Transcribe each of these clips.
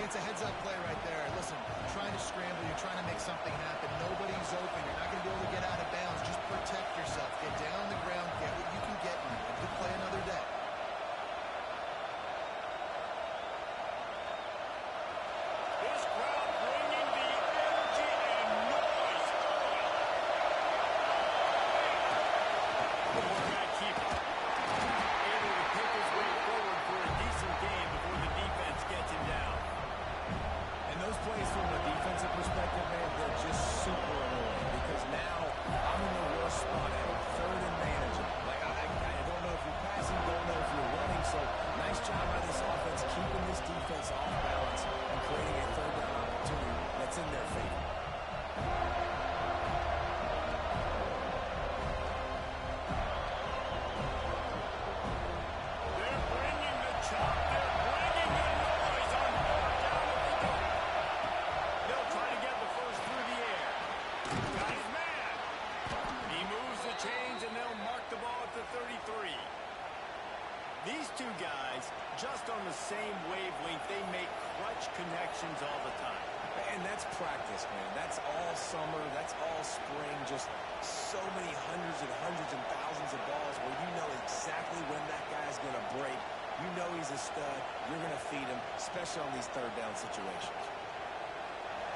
it's a heads-up play right there. Listen, trying to scramble, you're trying to make something happen. Nobody's open. You're not going to be able to get out of bounds. Just protect yourself. Get down on the ground. Get what you can get. And live to play another day. This crowd bringing the energy and noise. But we're going to keep it. Able to pick his way forward for a decent game before the defense gets him down. And those plays from a defensive perspective, man, they're just super annoying because now I'm in the worst spot ever. Third and manageable. Like, I don't know if you're passing, don't know if you're running, so nice job by this offense keeping this defense off balance and creating a third down opportunity that's in their favor. They're bringing the chop. They're bringing the noise on fourth down at the goal. They'll try to get the first through the air. Got his man. He moves the chains, and they'll mark the ball at the 33. These two guys, just on the same wavelength, they make clutch connections all the time. And that's practice, man. That's all summer. That's all spring. Just so many hundreds and thousands of balls where you know exactly when that guy's going to break. You know he's a stud. You're going to feed him, especially on these third down situations.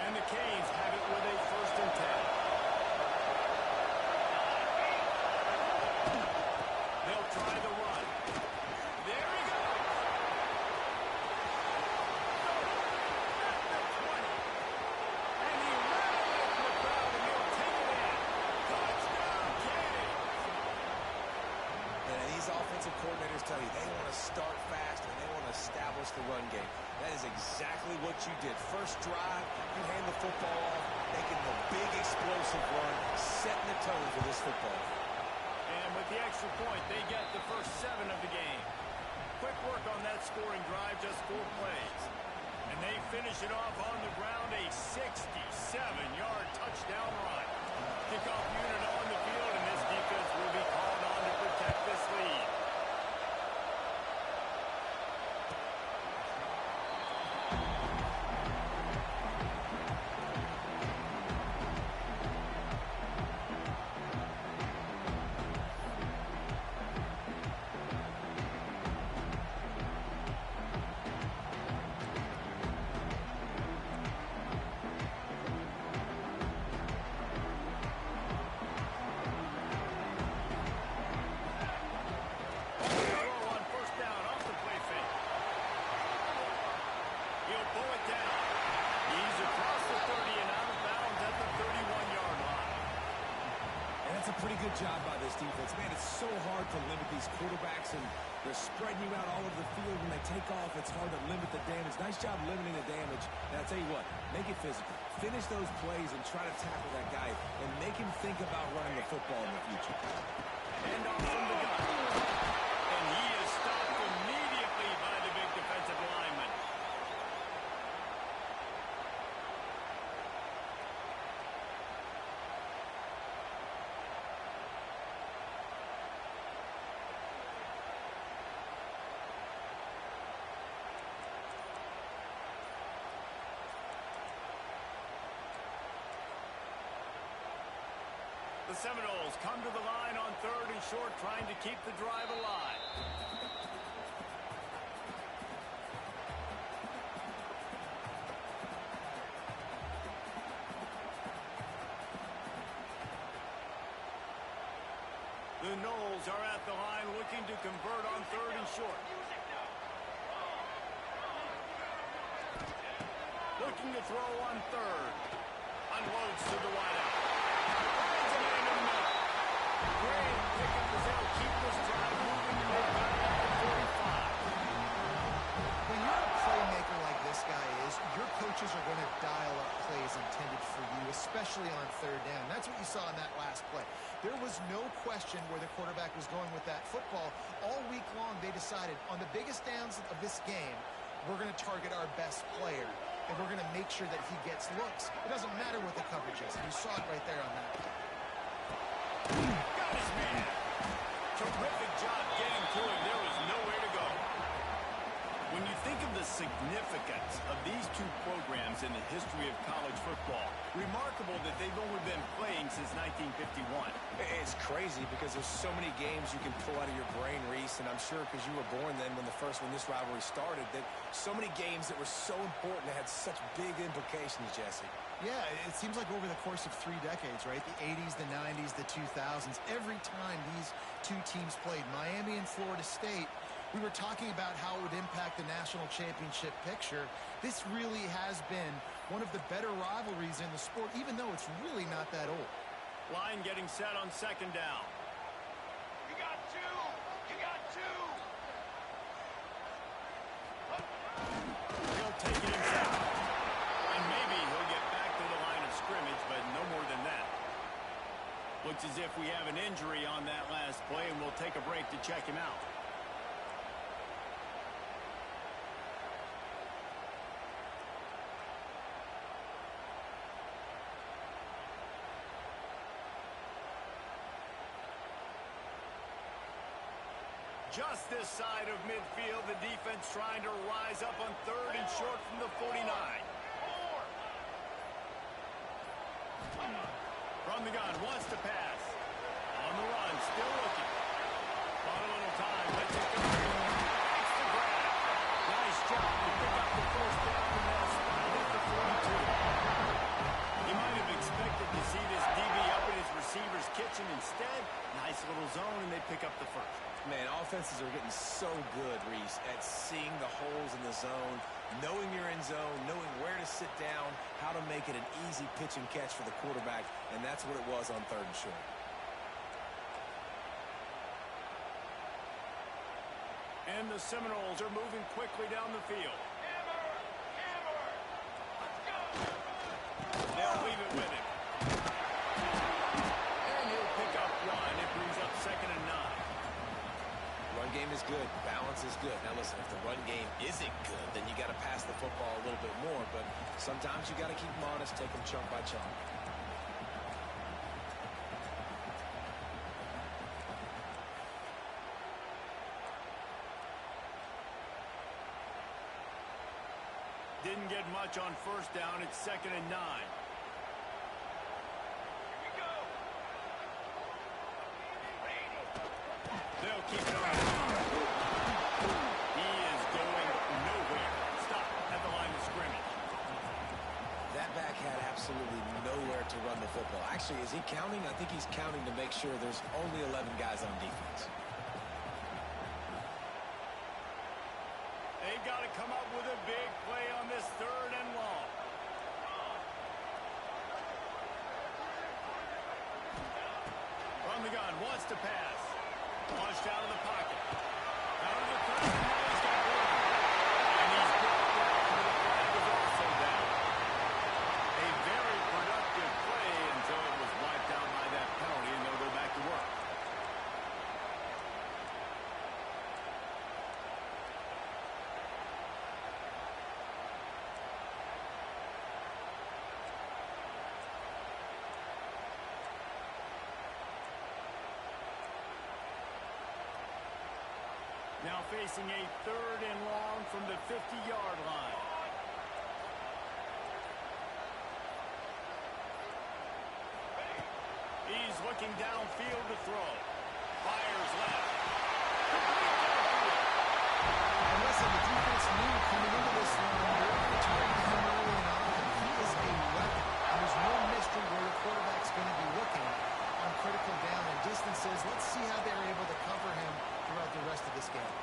And the Canes have it with a 1st and 10. They'll try the run. There he goes. At the 20. And he ran away from the crowd, and he'll take it in. Touchdown, Canes. And these offensive coordinators tell you they want to start fast and they want to establish the run game. That is exactly what you did. First drive, you hand the football off, making the big explosive run, setting the tone for this football. And with the extra point, they get the first 7 of the game. Quick work on that scoring drive, just 4 plays. And they finish it off on the ground, a 67-yard touchdown run. Kickoff unit on the field, and this defense will be called on to protect this lead. Pretty good job by this defense. Man, it's so hard to limit these quarterbacks, and they're spreading you out all over the field. When they take off, it's hard to limit the damage. Nice job limiting the damage. And I'll tell you what, make it physical. Finish those plays and try to tackle that guy and make him think about running the football in the future. And off from the gun. And he is stopped immediately by the big defensive lineman. The Seminoles come to the line on 3rd and short, trying to keep the drive alive. The Noles are at the line looking to convert on 3rd and short. Looking to throw on 3rd. Unloads to the wideout. Finds a man in the middle. Great pickup as they'll keep this drive moving. They've got it at the 45. When you're a playmaker like this guy is, your coaches are going to dial up plays intended for you, especially on 3rd down. That's what you saw in that last play. There was no question where the quarterback was going with that football. All week long, they decided on the biggest downs of this game, we're going to target our best player, and we're going to make sure that he gets looks. It doesn't matter what the coverage is. You saw it right there on that play. Got his man. Terrific job getting to him. There was nowhere to go. When you think of the significance of these two programs in the history of college football, remarkable that they've only been playing since 1951. It's crazy because there's so many games you can pull out of your brain, Reese, and I'm sure because you were born then when this rivalry started, that so many games that were so important that had such big implications, Jesse. Yeah, it seems like over the course of 3 decades, right? The 80s, the 90s, the 2000s, every time these two teams played, Miami and Florida State, we were talking about how it would impact the national championship picture. This really has been one of the better rivalries in the sport, even though it's really not that old. Line getting set on second down. You got two! You got two! He'll take it inside. And maybe he'll get back to the line of scrimmage, but no more than that. Looks as if we have an injury on that last play, and we'll take a break to check him out. Just this side of midfield, the defense trying to rise up on third and short from the 49. From the gun, wants to pass. On the run, still looking. Bought a little time, lets it go. Makes the grab. Nice job to pick up the first down and now spot it at the 42. He might have expected to see this DB up in his receiver's kitchen. Instead, nice little zone, and they pick up the first. Man, offenses are getting so good, Reese, at seeing the holes in the zone, knowing you're in zone, knowing where to sit down, how to make it an easy pitch and catch for the quarterback, and that's what it was on third and short. And the Seminoles are moving quickly down the field. Hammer! Hammer! Let's go! They'll leave it with him. And he'll pick up one. It brings up 2nd and 9. Run game is good. Balance is good. Now, listen, if the run game isn't good, then you got to pass the football a little bit more. But sometimes you got to keep them honest, take them chunk by chunk. Didn't get much on first down. It's 2nd and 9. They'll keep it on. He is going nowhere. Stop at the line of scrimmage. That back had absolutely nowhere to run the football. Actually, is he counting? I think he's counting to make sure there's only 11 guys on defense. They've got to come up with a big play on this 3rd and long. From the gun, wants to pass. Launched out of the pocket. Out of the crowd, and now he's got one. And he's brought down, but the flag is also down. A very productive play until it was wiped out by that penalty, and they'll go back to work. Now facing a 3rd and long from the 50-yard line. He's looking downfield to throw. Fires left. And listen, the defense knew coming into this one, they're going to target him early on. He is a weapon. And there's no mystery where the quarterback's going to be looking on critical down and distances. Let's see how they're able to cover him throughout the rest of this game.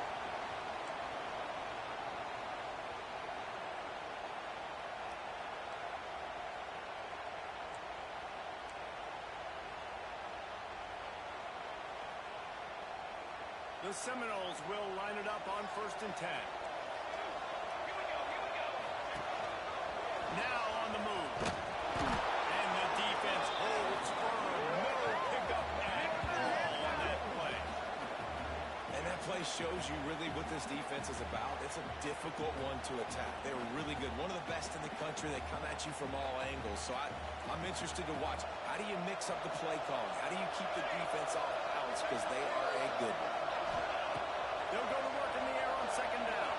The Seminoles will line it up on 1st and 10. Now on the move. And the defense holds firm. No pickup at all on that play. And that play shows you really what this defense is about. It's a difficult one to attack. They're really good. One of the best in the country. They come at you from all angles. So I'm interested to watch. How do you mix up the play calling? How do you keep the defense off balance? Because they are a good one. They'll go to work in the air on 2nd down.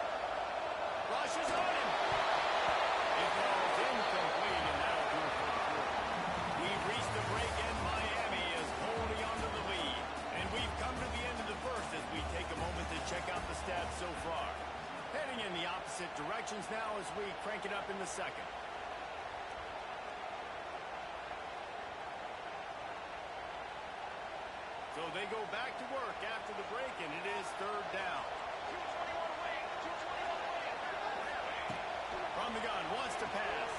opposite directions now as we crank it up in the second. So they go back to work after the break, and it is third down. 221 away. 221 away. From the gun, wants to pass.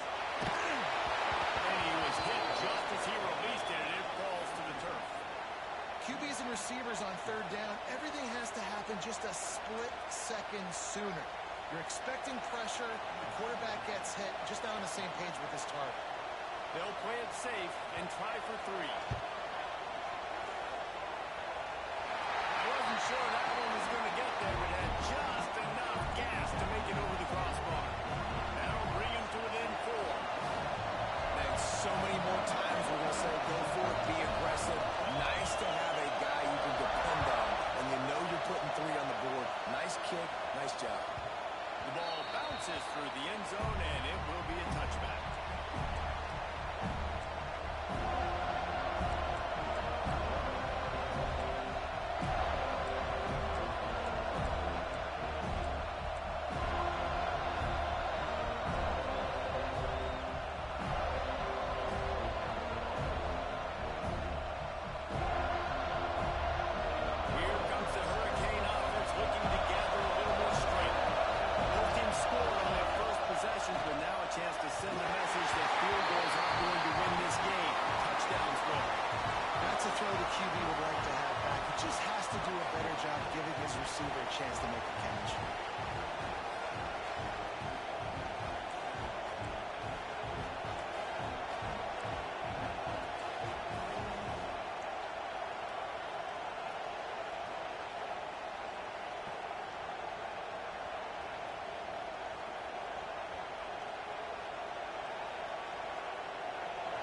And he was hit just as he released it, and it falls to the turf. QBs and receivers on third down, everything has to happen just a split second sooner. You're expecting pressure, the quarterback gets hit, just not on the same page with his target. They'll play it safe and try for 3. I wasn't sure that one was going to get there, but had just enough gas to make it over the crossbar. That'll bring him to within 4. And so many more times we're going to say go for it, be aggressive. Nice to have a guy you can depend on, and you know you're putting 3 on the board. Nice kick, nice job. The ball bounces through the end zone, and it will be a touchback.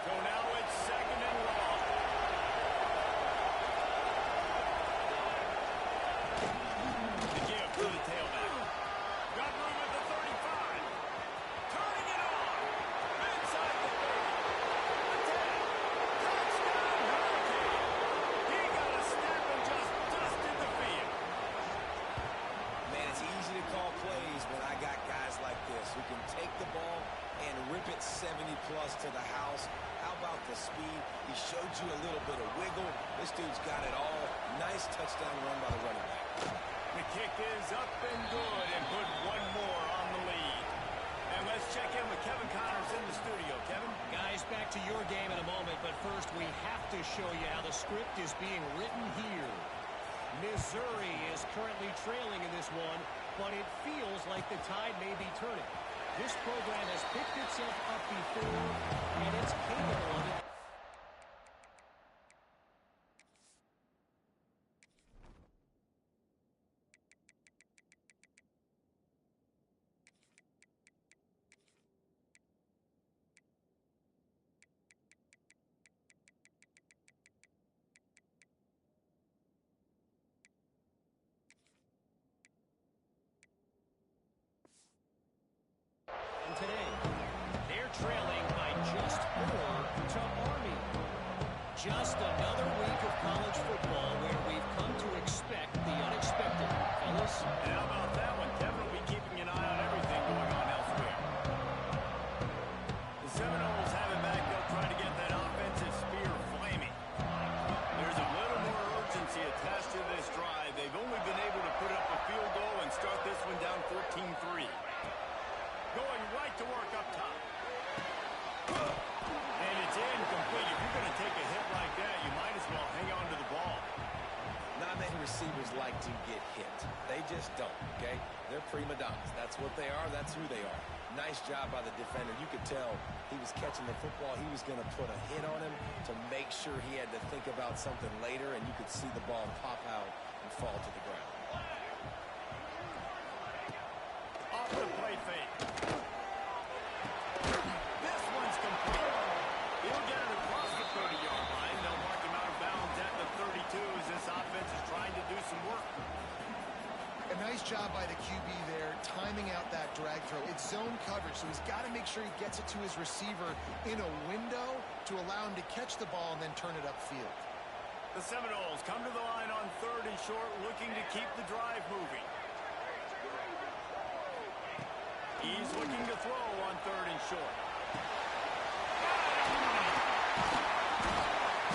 So now it's second and long. The give to the tailback. Got room at the 35. Turning it on. Inside the 30. Attack. Touchdown, Hurricane. He got a step and just dusted the field. Man, it's easy to call plays when I got guys like this who can take the ball and rip it 70-plus to the house. How about the speed? He showed you a little bit of wiggle. This dude's got it all. Nice touchdown run by the running back. The kick is up and good and put one more on the lead. And let's check in with Kevin Connors in the studio. Kevin? Guys, back to your game in a moment, but first we have to show you how the script is being written here. Missouri is currently trailing in this one, but it feels like the tide may be turning. This program has picked itself up before, and it's capable of it. And today, they're trailing by just 4 to Army. Just another week of college football where we've come to expect the unexpected. Fellas? And how about that one? Kevin will be keeping an eye on everything going on elsewhere. The Seminoles have it back. They'll try to get that offensive spear flaming. There's a little more urgency attached to this drive. They've only been able to put up a field goal and start this one down 14-3. Going right to work up top. And it's incomplete. If you're going to take a hit like that, you might as well hang on to the ball. Not many receivers like to get hit. They just don't, okay? They're prima donnas. That's what they are. That's who they are. Nice job by the defender. You could tell he was catching the football. He was going to put a hit on him to make sure he had to think about something later, and you could see the ball pop out and fall to the ground. Off the play fake. This one's complete. He'll get it across the 30-yard line. They'll mark him out of bounds at the 32 as this offense is trying to do some work. A nice job by the QB there, timing out that drag throw. It's zone coverage, so he's got to make sure he gets it to his receiver in a window to allow him to catch the ball and then turn it upfield. The Seminoles come to the line on 3rd and short, looking to keep the drive moving. He's looking to throw on 3rd and short.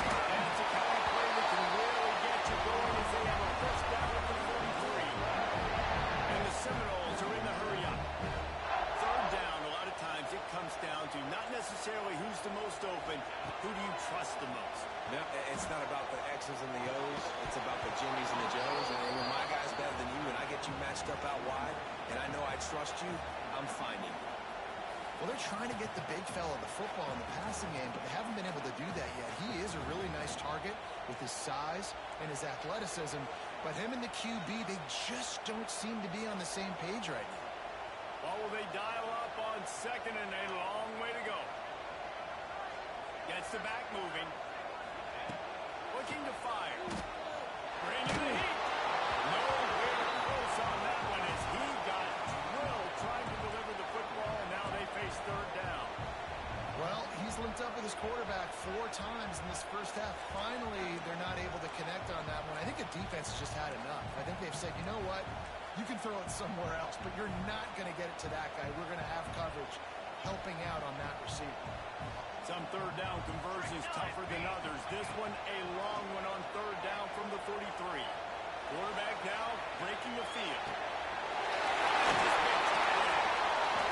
And it's a kind of play that can really get you going as they have a first down at the 43. And the Seminoles are in the hurry up. 3rd down, a lot of times it comes down to not necessarily who's the most open, who do you trust the most? No, it's not about the X's and the O's. It's about the Jimmies and the Joes. And when my guy's better than you and I get you matched up out wide and I know I trust you, I'm finding you. Well, they're trying to get the big fella the football in the passing game, but they haven't been able to do that yet. He is a really nice target with his size and his athleticism, but him and the QB, they just don't seem to be on the same page right now. Well, will they dial up on 2nd and a long way to go? Gets the back moving. Looking to fire. Bringing the heat. Nowhere close on that one as he got drilled trying to deliver the football, and now they face 3rd down. Well, he's linked up with his quarterback 4 times in this first half. Finally, they're not able to connect on that one. I think the defense has just had enough. I think they've said, you know what? You can throw it somewhere else, but you're not going to get it to that guy. We're going to have coverage helping out on that receiver. Some 3rd down conversions tougher than others. This one a long one on 3rd down from the 43. Quarterback now breaking the field.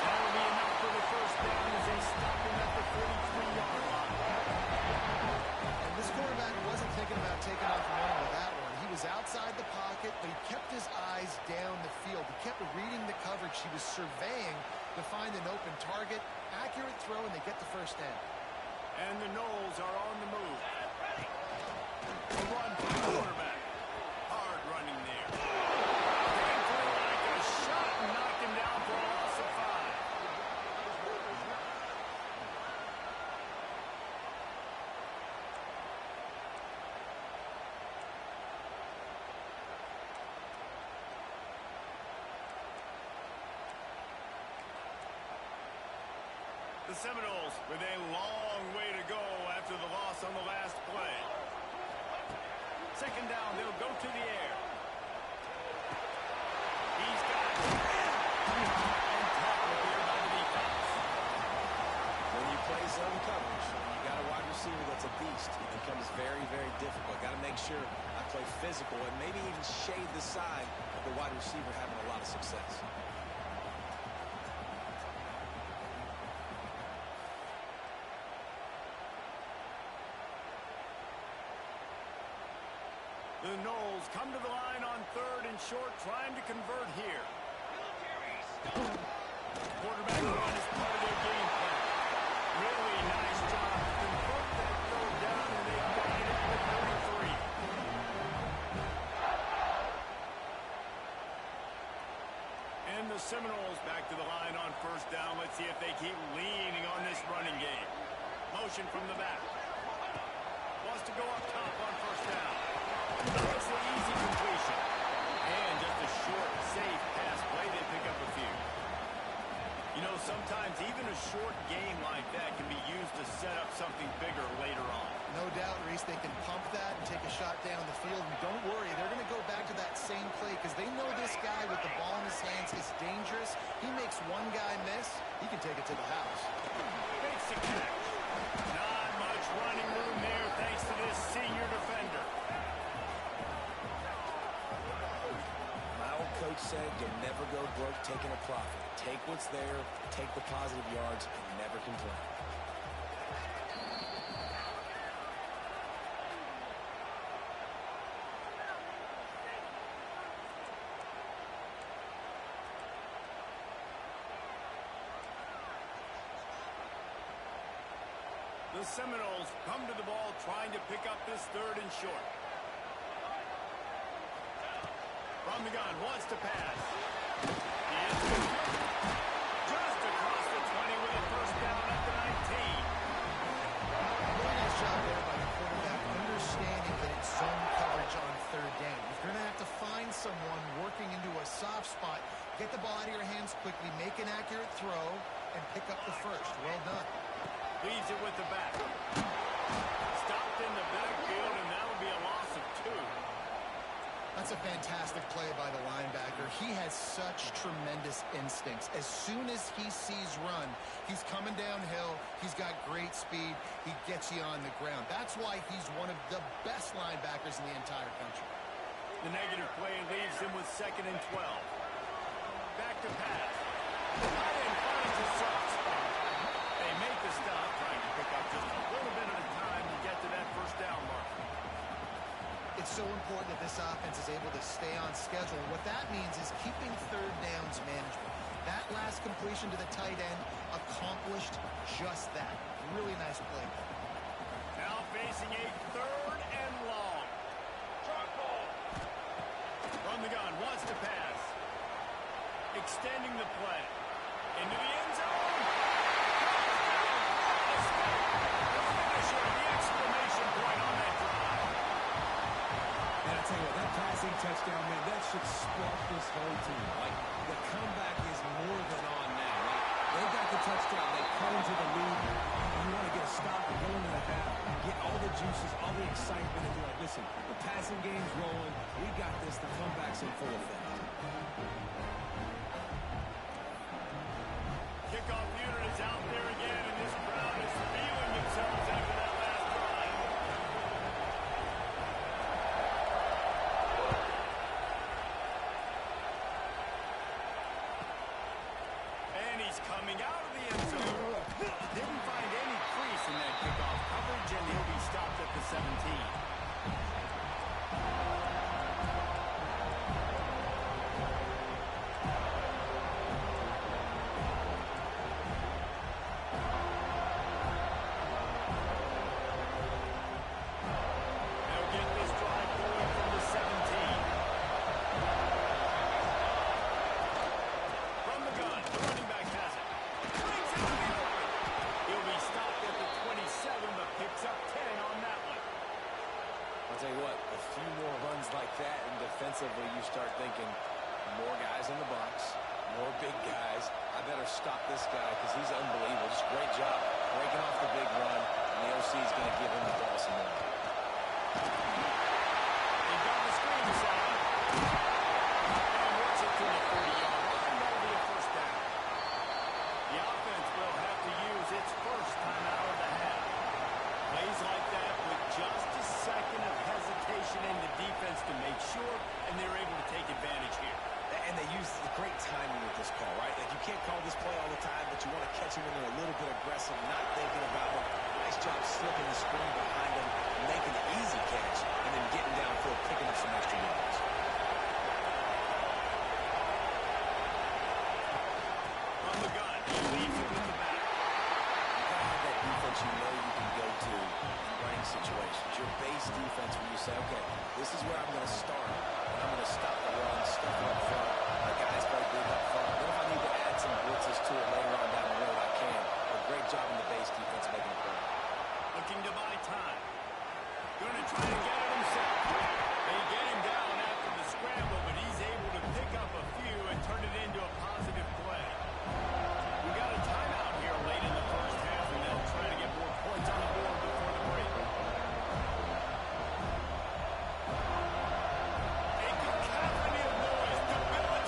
That will be enough for the first down as they stop him at the 43-yard line. And this quarterback wasn't thinking about taking off running with that one. He was outside the pocket, but he kept his eyes down the field. He kept reading the coverage. He was surveying to find an open target. Accurate throw, and they get the first down. And the Noles are on the move. A run for the quarterback. Hard running there. Came through like a shot and knocked him down for a loss of 5. The Seminoles with a long way to go after the loss on the last play. 2nd down, they'll go to the air. He's got it. And tackled there by the defense. When you play zone coverage, you got a wide receiver that's a beast. It becomes very, very difficult. Got to make sure I play physical and maybe even shade the side of the wide receiver having a lot of success. The Noles come to the line on 3rd and short, trying to convert here. Quarterback run is part of their game plan. Really nice job to convert that 3rd down, and they've got it at the 33. And the Seminoles back to the line on 1st down. Let's see if they keep leaning on this running game. Motion from the back. Wants to go up top on 1st down. That's the easy completion. And just a short, safe pass play. They pick up a few. You know, sometimes even a short game like that can be used to set up something bigger later on. No doubt, Reese, they can pump that and take a shot down the field. And don't worry, they're going to go back to that same play because they know this guy with the ball in his hands is dangerous. He makes one guy miss, he can take it to the house. Makes the catch. Not much running room there thanks to this senior defender. Coach said you'll never go broke taking a profit. Take what's there, take the positive yards, and never complain. The Seminoles come to the ball trying to pick up this 3rd and short. From the gun, wants to pass. He is good. Just across the 20 with a first down at the 19. Really nice job there by the quarterback, understanding that it's zone coverage on 3rd down. If you're going to have to find someone working into a soft spot, get the ball out of your hands quickly, make an accurate throw, and pick up the first. Well done. Leads it with the back. Stopped in the backfield, and that'll be a loss of 2. That's a fantastic play by the linebacker. He has such tremendous instincts. As soon as he sees run, he's coming downhill. He's got great speed. He gets you on the ground. That's why he's one of the best linebackers in the entire country. The negative play leaves him with 2nd and 12. Back to pass. Tight end finds a soft spot. They make the stop, trying to pick up just a little bit at a time to get to that first down mark. It's so important that this offense is able to stay on schedule. What that means is keeping third downs manageable. That last completion to the tight end accomplished just that. Really nice play. Now facing a 3rd and long. Drop ball. From the gun, wants to pass. Extending the play. Into the end zone. The finisher, the exclamation point on that drive. And I tell you what, that passing touchdown, man, that should spark this whole team. Like, the comeback is more than on now. Like, they got the touchdown. They cut into the lead. You want to get a stop and go into the half, get all the juices, all the excitement, and be like, listen, the passing game's rolling. We got this. The comeback's in full effect. Kickoff unit is out there again, and this crowd is feeling themselves after that last drive. And he's coming out of the end zone. Didn't find any crease in that kickoff coverage, and he'll be stopped at the 17. I'll tell you what, a few more runs like that, and defensively you start thinking more guys in the box, more big guys. I better stop this guy because he's unbelievable. Just great job breaking off the big run, and the OC is going to give him the ball some more. He got the screen set up. And works it to the 40-yard line. That'll be a first down. The offense will have to use its first timeout of the half. Plays like that with just a second of hesitation in the defense to make sure, and they're able to take advantage here. And they use the great timing with this call, right? Like, you can't call this play all the time, but you want to catch him when they're a little bit aggressive, not thinking about him. Nice job slipping the screen behind him, making the easy catch, and then getting downfield, picking up some extra yards. On the gun, he leaves it with the back. You got to have that defense you know you can go to in running situations. Your base defense where you say, okay, this is where I'm going to start, and I'm going to stop the run, stuff up front. My guys play big up front. Then if I need to add some blitzes to it later on down the road, I can. But great job in the base defense making a play. Looking to buy time. Going to try to get it himself. They get him down after the scramble, but he's able to pick up a few and turn it into a positive play. We got a timeout here late in the first half, and they'll try to get more points on the board before the break. A cacophony of noise, debilitating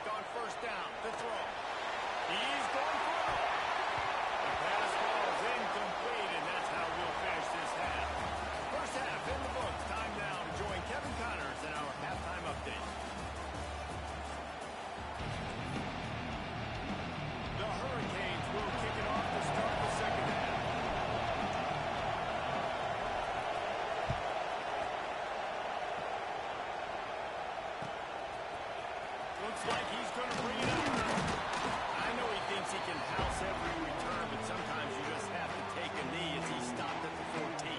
on first down to throw. He's going for it. The pass falls incomplete, and that's how we'll finish this half. First half in the books. Time now to join Kevin Connors in our halftime update. The Hurricanes will kick it off to start the second half. Looks like he's going to bring it up. I know he thinks he can house every return, but sometimes you just have to take a knee as he stopped at the 14.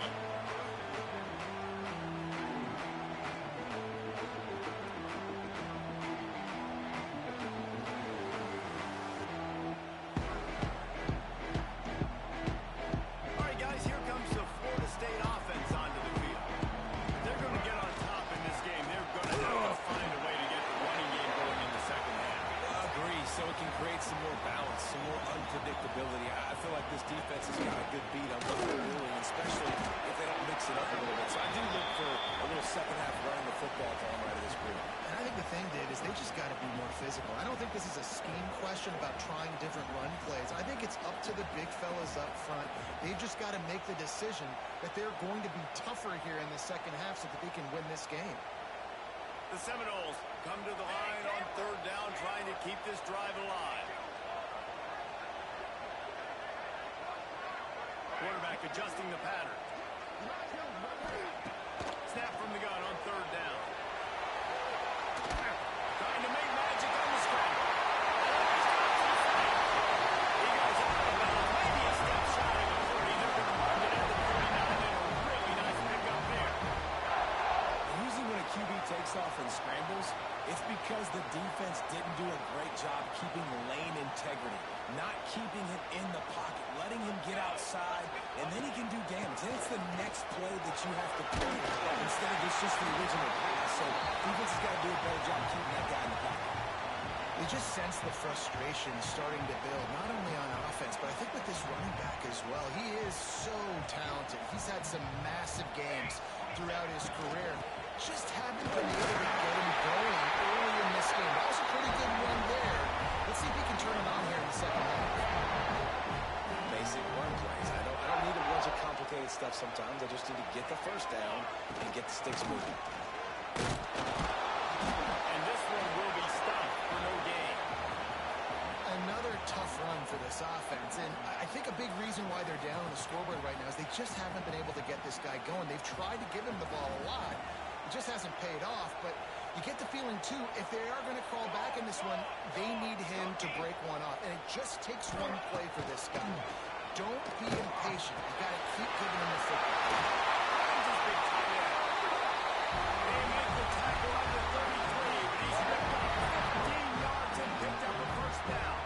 All right, guys, here comes the Florida State offense onto the field. They're going to get on top in this game. They're going to have to find a way to get the running game going in the second half. Agree, so it can create some more balance, some more unpredictability. I feel like this defense has got a good beat on what they're doing, especially if they don't mix it up a little bit. So I do look for a little second half running the football time out of this group. And I think the thing, Dave, is they just got to be more physical. I don't think this is a scheme question about trying different run plays. I think it's up to the big fellas up front. They've just got to make the decision that they're going to be tougher here in the second half so that they can win this game. The Seminoles come to the line on third down, trying to keep this drive alive. Quarterback adjusting the pattern. Snap from the gun on third down. Trying to make magic on the scramble. He goes out of bounds, maybe a step shy of the 30. They're going to mark it at the 39, and a really nice pickup there. Usually when a QB takes off and scrambles, it's because the defense didn't do a great job keeping lane integrity, not keeping him in the pocket, letting him get outside, and then he can do damage. Then it's the next play that you have to play instead of just the original pass. So defense has got to do a better job keeping that guy in the pocket. You just sense the frustration starting to build, not only on offense, but I think with this running back as well. He is so talented. He's had some massive games throughout his career. Just haven't been able to get him going early in this game. That was a pretty good run there. Let's see if he can turn it on here in the second half. Basic run plays. I don't need a bunch of complicated stuff sometimes. I just need to get the first down and get the sticks moving. And this one will be stopped for no gain. Another tough run for this offense, and I think a big reason why they're down on the scoreboard right now is they just haven't been able to get this guy going. They've tried to give him the ball a lot. It just hasn't paid off, but you get the feeling, too, if they are going to crawl back in this one, they need him to break one off, and it just takes one play for this guy. Don't be impatient. You got to keep giving him the football. They make the tackle on the 33, but he's ripped off 15 yards and picked up a first down.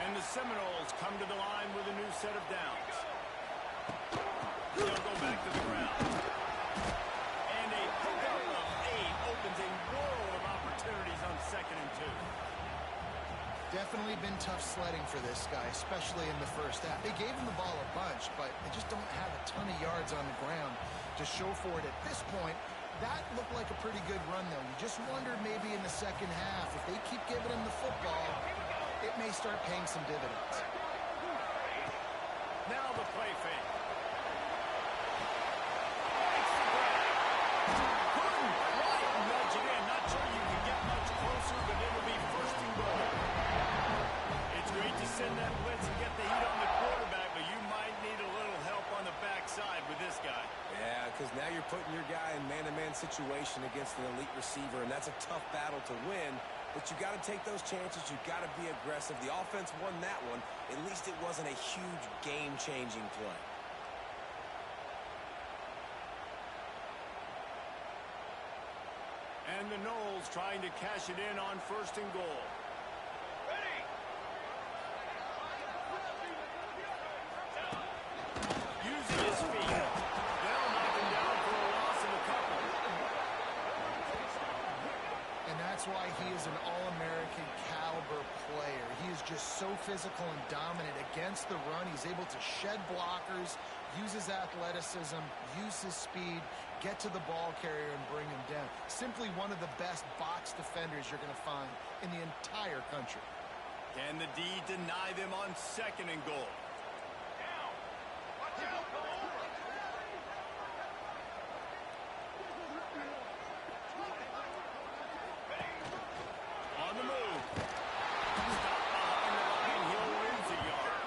And the Seminoles come to the line with a new set of downs. They'll go back to the ground. And a pickup of 8 opens a world of opportunities on 2nd and 2. Definitely been tough sledding for this guy, especially in the first half. They gave him the ball a bunch, but they just don't have a ton of yards on the ground to show for it at this point. That looked like a pretty good run, though. You just wondered maybe in the second half, if they keep giving him the football, it may start paying some dividends. Now the play fake. Couldn't quite nudge it in. Not sure you can get much closer, but it'll be first and goal. It's great to send that blitz and get the heat on the quarterback, but you might need a little help on the backside with this guy. Yeah, because now you're putting your guy in man-to-man situation against an elite receiver, and that's a tough battle to win. But you got to take those chances. You got to be aggressive. The offense won that one. At least it wasn't a huge game-changing play. And the Noles trying to cash it in on first and goal. Using his feet. They'll knock him down for a loss of a couple. And that's why he is an All-American caliber player. He is just so physical and dominant against the run. He's able to shed blockers, use his athleticism, use his speed, get to the ball carrier and bring him down. Simply one of the best box defenders you're going to find in the entire country. Can the D deny them on 2nd and goal? Down. Watch out, Cole. On the move. Stop behind the line. He'll wins a yard.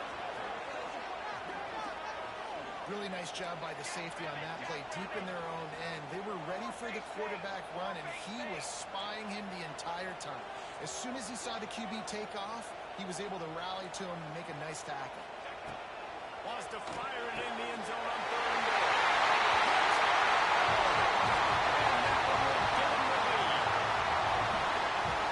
Really nice job by the safety on that play, deep in their own end. They were ready for the quarterback run, and he was spying him the entire time. As soon as he saw the QB take off, he was able to rally to him and make a nice tackle. Wants to fire it in the end zone on 3rd and goal. And that one will give him the lead.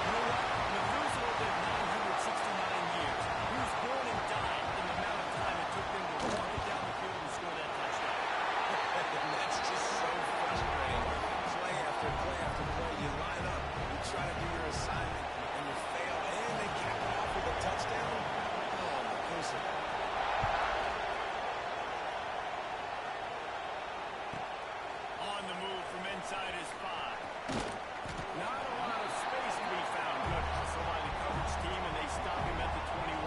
You know what? Methuselah lived 969 years. He was born and died in the amount of time it took them to walk it down the field and score that touchdown. That's just so frustrating. Play after play after play, you line up, you try to do your assignment, and you fail, and they cap it off with a touchdown. Oh, Methuselah. On the move from inside his 5. Not a lot of space to be found. Good hustle by the coverage team, and they stop him at the 21.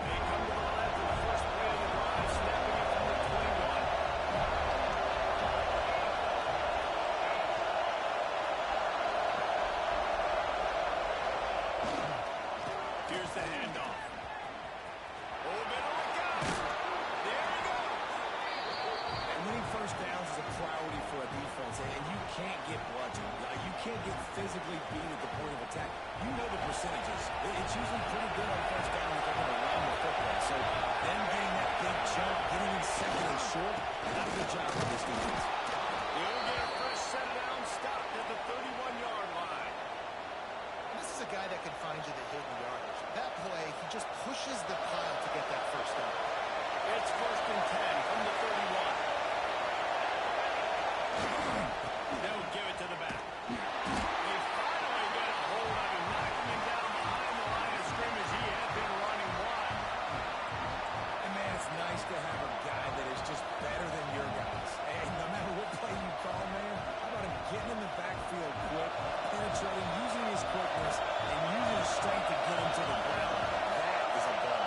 They come to the line for the first play of the drive, snapping it from the 21. Here's the handoff. Oh, better look out. There he goes. And winning first downs is a priority for a defense, and you can't get bludgeoned. You can't get physically beat at the point of attack. You know the percentages. It's usually pretty good on first down if they're going to run the football. So them getting that big jump, getting in 2nd and short, not a good job for this defense. He'll get a fresh set down, stopped at the 31-yard line. This is a guy that can find you the hidden yardage. That play, he just pushes the pile to get that first down. It's 1st and 10 from the 31. They'll give it to the back. They finally get a hold of him, knocking him down behind the line of scrimmage. He had been running wild. And, man, it's nice to have a guy that is just better than your guys. And no matter what play you call, man, how about him getting in the backfield quick, penetrating, using his quickness, and using his strength to get him to the ground. That is a ball.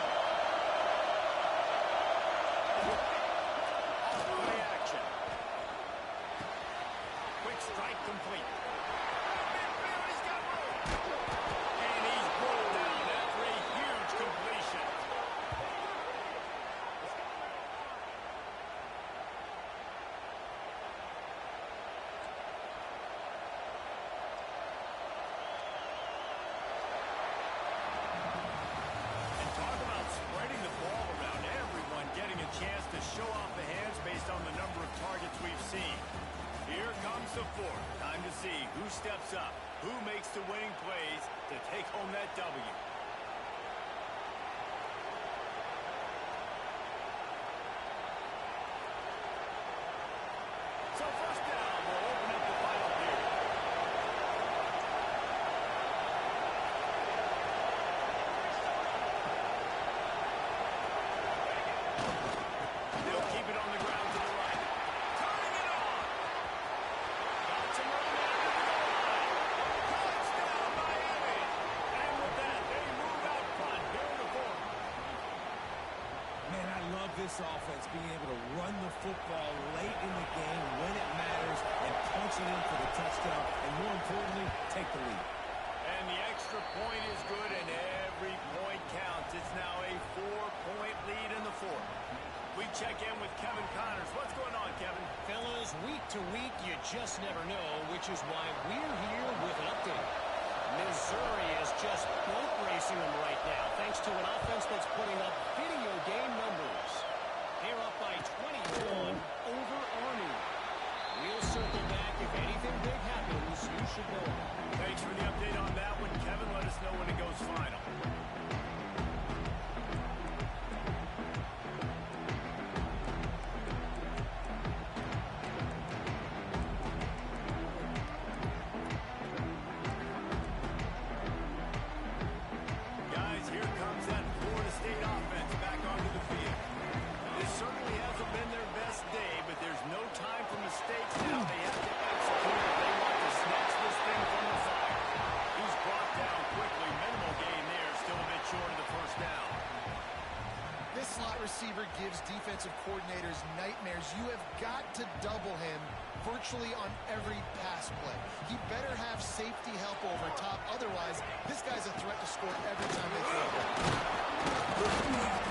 Play action. Quick strike complete. He's got room. And he's pulled down after a huge completion. And talk about spreading the ball around, everyone getting a chance to show off the hands based on the number of targets we've seen. Here comes the 4th. Time to see who steps up, who makes the winning plays to take home that W. So first down will open up the final period. They'll keep it on the ground to the right. Turning it on. Got some running after the goal line. Touchdown, Miami. And with that, they move out front here in the 4th. Man, I love this offense, being able to run the football late in the game when it matters and punch it in for the touchdown, and more importantly, take the lead. And the extra point is good, and every point counts. It's now a 4-point lead in the 4th. We check in with Kevin Connors. What's going on, Kevin? Fellas, week to week, you just never know, which is why we're here with an update. Missouri is just boat racing them right now, thanks to an offense that's putting up video game numbers. They're up by 21 over Army. We'll circle back. If anything big happens, you should know. Thanks for the update on that one, Kevin. Let us know when it goes final. receiver gives defensive coordinators nightmares. You have got to double him virtually on every pass play. He better have safety help over top. Otherwise, this guy's a threat to score every time they throw it.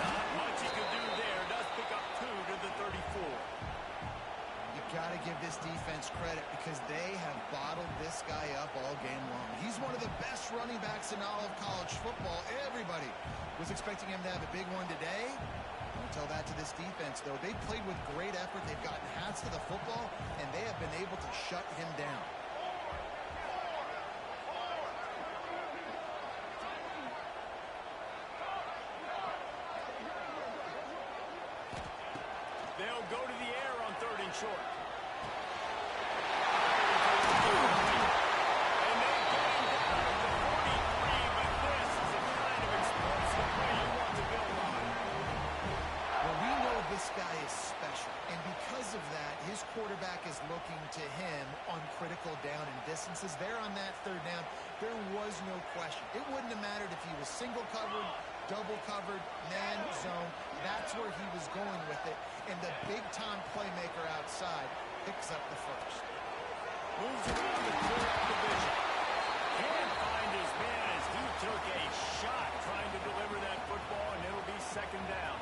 Not much he can do there. Does pick up 2 to the 34. You got to give this defense credit because they have bottled this guy up all game long. He's one of the best running backs in all of college football. Everybody was expecting him to have a big one today. Don't tell that to this defense, though. They played with great effort. They've gotten hats to the football, and they have been able to shut him down. They'll go to the air on 3rd and short. And they gain down at the 43, but this is the kind of explosive play you want to build on. Well, we know this guy is special, and because of that, his quarterback is looking to him on critical down and distances. There on that 3rd down, there was no question. It wouldn't have mattered if he was single covered, double covered, man zone. That's where he was going with it, and the big-time playmaker outside picks up the first. Moves around to clear out the vision. Can't find his man as he took a shot trying to deliver that football, and it'll be 2nd down.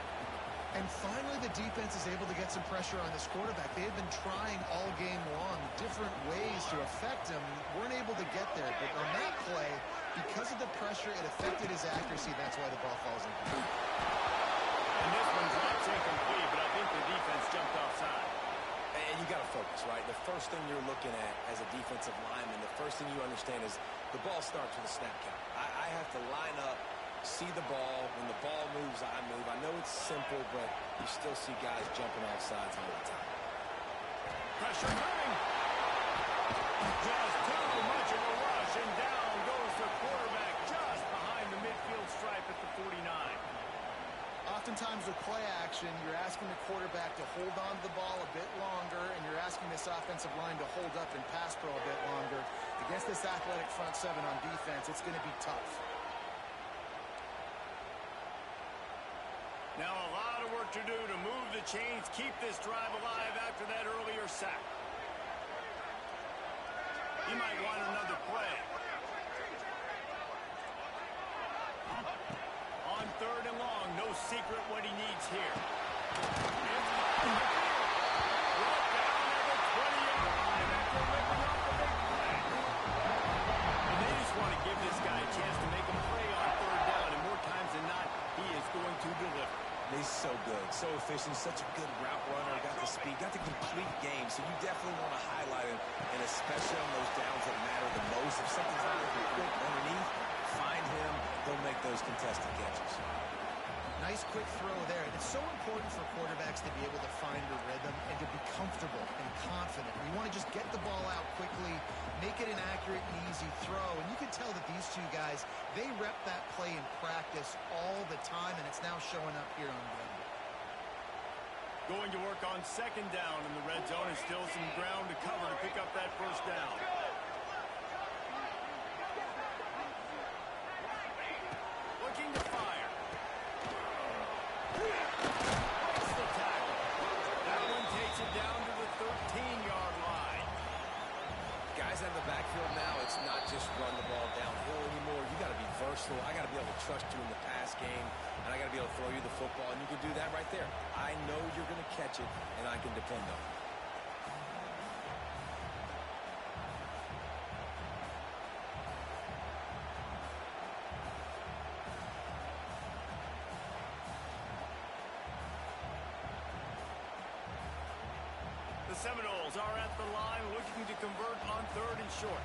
And finally, the defense is able to get some pressure on this quarterback. They have been trying all game long different ways to affect him. Weren't able to get there, but on that play, because of the pressure, it affected his accuracy. That's why the ball falls incomplete. And this one drops incomplete, but I think the defense jumped offside. And you got to focus, right? The first thing you're looking at as a defensive lineman, the first thing you understand is the ball starts with a snap count. I have to line up, see the ball. When the ball moves, I move. I know it's simple, but you still see guys jumping off sides all the time. Pressure coming. Just too much of a rush, and down goes the quarterback just behind the midfield stripe at the 49. Oftentimes with play action, you're asking the quarterback to hold on to the ball a bit longer, and you're asking this offensive line to hold up and pass pro a bit longer. Against this athletic front 7 on defense, it's going to be tough. Now a lot of work to do to move the chains, keep this drive alive after that earlier sack. He might want another play. On 3rd and long, no secret what he needs here. Right down at the 20-yard line after ripping off the big play. And they just want to give this guy a chance to make him play on 3rd down, and more times than not, he is going to deliver. He's so good, so efficient, such a good route runner, got the speed, got the complete game, so you definitely want to highlight him, and especially on those downs that matter the most. If something's not looking quick underneath, find him, they'll make those contested catches. Nice quick throw there. It's so important for quarterbacks to be able to find a rhythm and to be comfortable and confident. You want to just get the ball out quickly, make it an accurate and easy throw. And you can tell that these two guys, they rep that play in practice all the time, and it's now showing up here on film. Going to work on 2nd down in the red zone, and still some ground to cover to pick up that 1st down. Looking to fire. That's the tackle. That one takes it down to the 13-yard line. Guys out of the backfield now, it's not just run the ball downhill anymore. You got to be versatile. I got to be able to trust you in the pass game, and I got to be able to throw you the football, and you can do that right there. I know you're going to catch it, and I can depend on it. The Seminoles are at the line looking to convert on 3rd and short.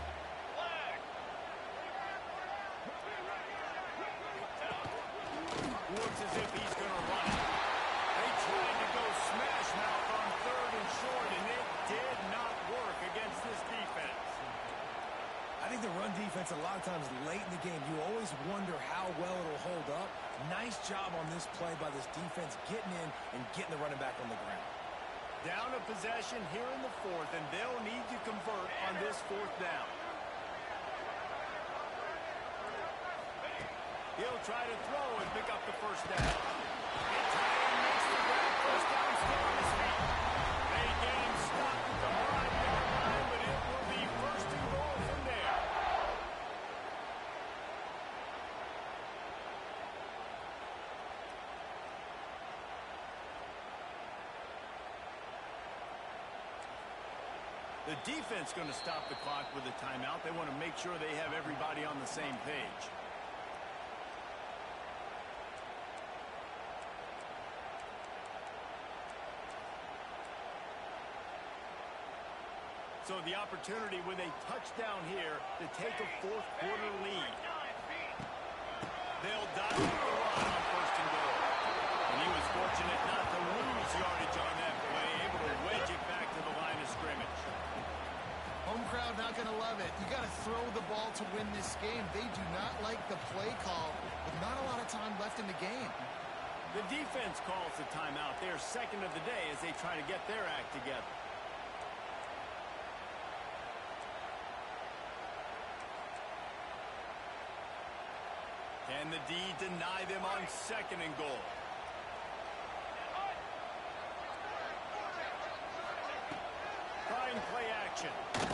Looks as if he's going to run it. They tried to go smash mouth on 3rd and short, and it did not work against this defense. I think the run defense, a lot of times late in the game, you always wonder how well it'll hold up. Nice job on this play by this defense, getting in and getting the running back on the ground. Down a possession here in the 4th, and they'll need to convert on this 4th down. He'll try to throw and pick up the 1st down. And makes the The defense going to stop the clock with a timeout. They want to make sure they have everybody on the same page. So the opportunity with a touchdown here to take a fourth-quarter lead. They'll dive the run on first and goal. And he was fortunate not to lose yardage on that play, able to wedge it back to the line of scrimmage. Home crowd not going to love it. You got to throw the ball to win this game. They do not like the play call with not a lot of time left in the game. The defense calls the timeout. They're second of the day as they try to get their act together. Can the D deny them on second and goal? Trying play action. It's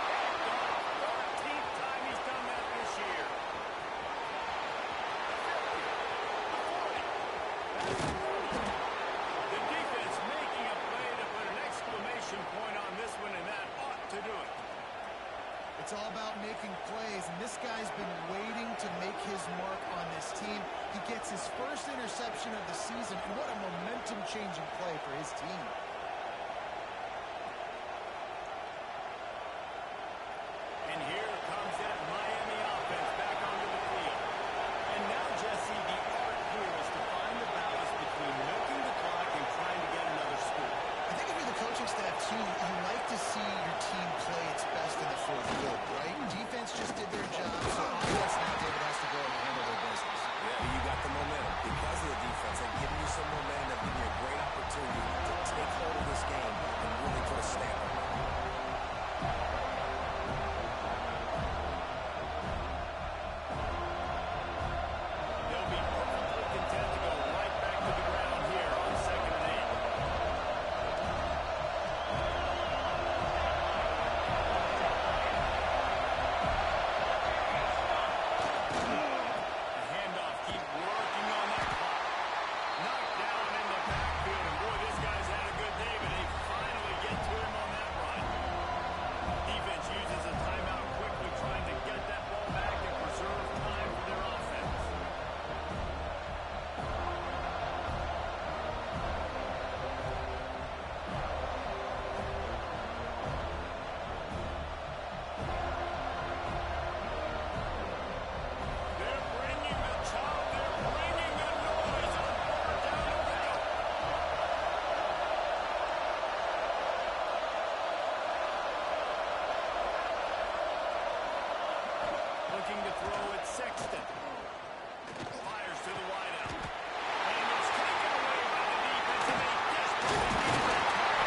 picked off. 13th time he's done that this year. The defense making a play to put an exclamation point on this one, and that ought to do it. It's all about making plays, and this guy's been waiting to make his mark on this team. He gets his first interception of the season, and what a momentum-changing play for his team. And here comes that Miami offense back onto the field. And now, Jesse, the art here is to find the balance between milking the clock and trying to get another score. I think if you're the coaching staff, too, you like to see your team play its best in the fourth quarter, right? Defense just did their job, so offense now, David, has to go and handle their business. Yeah, you got the momentum. Because of the defense, they've given you some momentum. They've given you a great opportunity to take hold of this game and really put a stamp on it. They'll be perfectly content to go right back to the ground here on second and 8. The handoff, keep working on that clock. Knocked down in the backfield, and boy, this guy's had a good day, but they finally get to him on that run. Defense uses a timeout quickly, trying to get that ball back and preserve time for their offense. They're bringing the chop. They're bringing the noise on fourth down and goal. Looking to throw at Sexton. Fires to the wideout. And it's taken away by the defense, and they desperately need that target.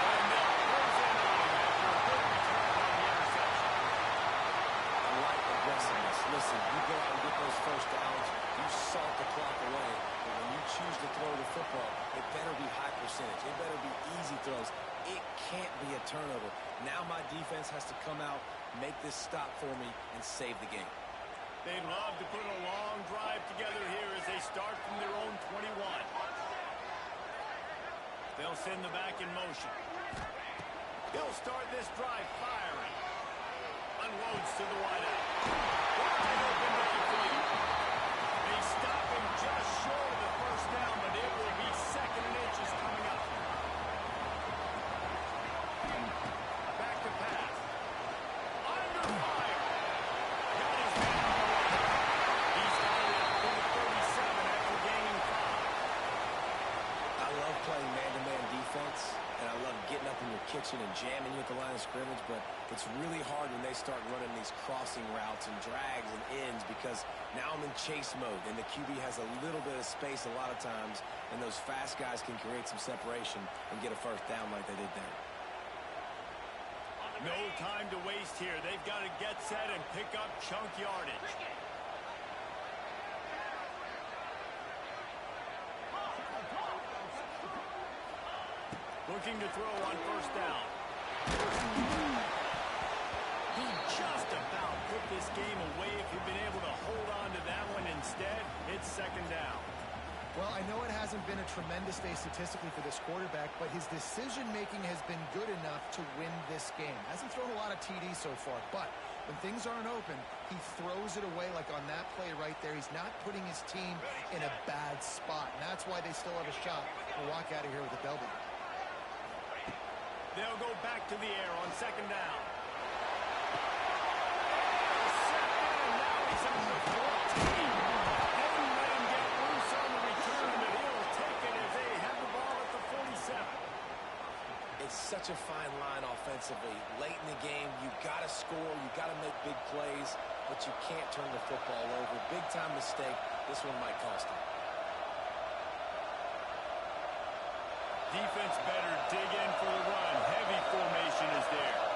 And they'll close in on him after a good return on the interception. I like aggressiveness. Listen, you go out and get those first downs, you salt the clock away. But when you choose to throw the football, it better be high percentage. It better be easy throws. It can't be a turnover. Now my defense has to come out, make this stop for me, and save the game. They'd love to put a long drive together here as they start from their own 21. They'll send the back in motion. He'll start this drive firing. Unloads to the wideout. Wide open downfield. They stop him just short of the first down, but it will be second and inches coming up. Back to pass. Under fire. Got his man on the way. He's got it out to the 37 after gaining 5. I love playing man-to-man defense, and I love getting up in your kitchen and jamming you at the line of scrimmage, but it's really hard when they start running these crossing routes and drags and ends because now I'm in chase mode, and the QB has a little bit of space a lot of times, and those fast guys can create some separation and get a first down like they did there. No time to waste here. They've got to get set and pick up chunk yardage. Looking to throw on first down. He just about put this game away if he'd been able to hold on to that one. Instead, it's second down. Well, I know it hasn't been a tremendous day statistically for this quarterback, but his decision-making has been good enough to win this game. Hasn't thrown a lot of TDs so far, but when things aren't open, he throws it away like on that play right there. He's not putting his team in a bad spot, and that's why they still have a shot to walk out of here with a W. They'll go back to the air on second down. It's such a fine line offensively. Late in the game, you got to score, you got to make big plays, but you can't turn the football over. Big-time mistake. This one might cost him. Defense better dig in for the run. Heavy formation is there.